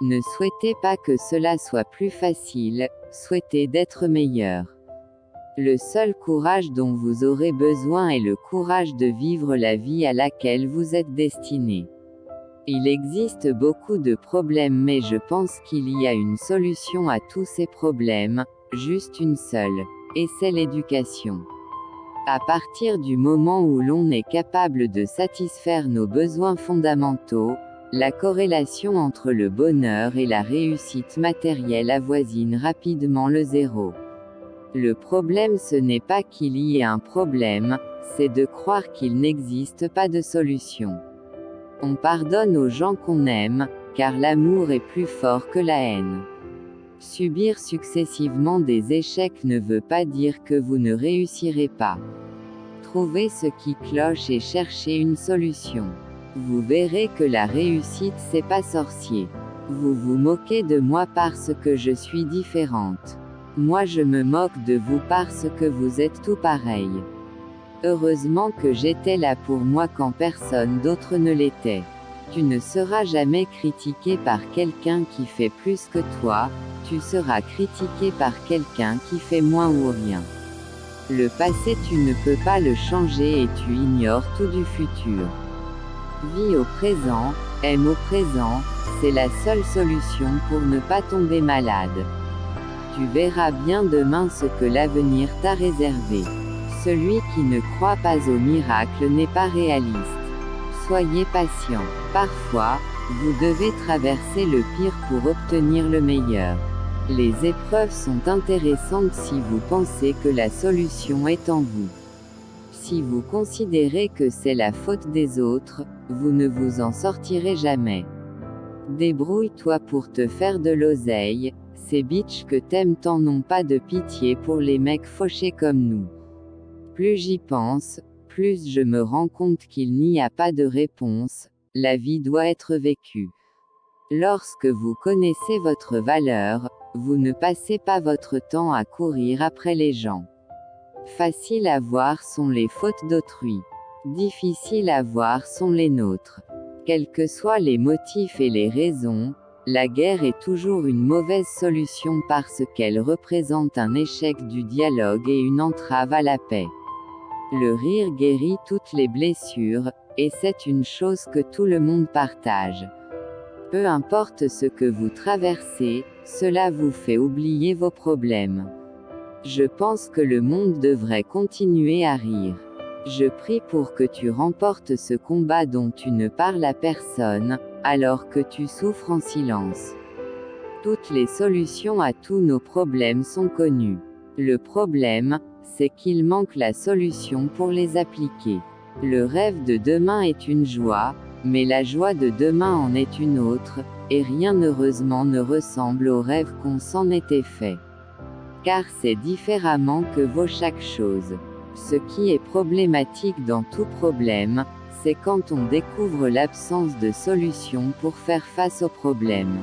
Ne souhaitez pas que cela soit plus facile, souhaitez d'être meilleur. Le seul courage dont vous aurez besoin est le courage de vivre la vie à laquelle vous êtes destiné. Il existe beaucoup de problèmes mais je pense qu'il y a une solution à tous ces problèmes, juste une seule, et c'est l'éducation. À partir du moment où l'on est capable de satisfaire nos besoins fondamentaux, la corrélation entre le bonheur et la réussite matérielle avoisine rapidement le zéro. Le problème ce n'est pas qu'il y ait un problème, c'est de croire qu'il n'existe pas de solution. On pardonne aux gens qu'on aime, car l'amour est plus fort que la haine. Subir successivement des échecs ne veut pas dire que vous ne réussirez pas. Trouvez ce qui cloche et cherchez une solution. Vous verrez que la réussite c'est pas sorcier. Vous vous moquez de moi parce que je suis différente. Moi je me moque de vous parce que vous êtes tout pareil. Heureusement que j'étais là pour moi quand personne d'autre ne l'était. Tu ne seras jamais critiqué par quelqu'un qui fait plus que toi, tu seras critiqué par quelqu'un qui fait moins ou rien. Le passé tu ne peux pas le changer et tu ignores tout du futur. Vis au présent, aime au présent, c'est la seule solution pour ne pas tomber malade. Tu verras bien demain ce que l'avenir t'a réservé. Celui qui ne croit pas au miracle n'est pas réaliste. Soyez patient. Parfois, vous devez traverser le pire pour obtenir le meilleur. Les épreuves sont intéressantes si vous pensez que la solution est en vous. Si vous considérez que c'est la faute des autres, vous ne vous en sortirez jamais. Débrouille-toi pour te faire de l'oseille, ces bitches que t'aimes tant n'ont pas de pitié pour les mecs fauchés comme nous. Plus j'y pense, plus je me rends compte qu'il n'y a pas de réponse, la vie doit être vécue. Lorsque vous connaissez votre valeur, vous ne passez pas votre temps à courir après les gens. Facile à voir sont les fautes d'autrui. Difficile à voir sont les nôtres. Quels que soient les motifs et les raisons, la guerre est toujours une mauvaise solution parce qu'elle représente un échec du dialogue et une entrave à la paix. Le rire guérit toutes les blessures, et c'est une chose que tout le monde partage. Peu importe ce que vous traversez, cela vous fait oublier vos problèmes. Je pense que le monde devrait continuer à rire. Je prie pour que tu remportes ce combat dont tu ne parles à personne, alors que tu souffres en silence. Toutes les solutions à tous nos problèmes sont connues. Le problème, c'est qu'il manque la solution pour les appliquer. Le rêve de demain est une joie, mais la joie de demain en est une autre, et rien heureusement ne ressemble au rêve qu'on s'en était fait. Car c'est différemment que vaut chaque chose. Ce qui est problématique dans tout problème, c'est quand on découvre l'absence de solution pour faire face au problème.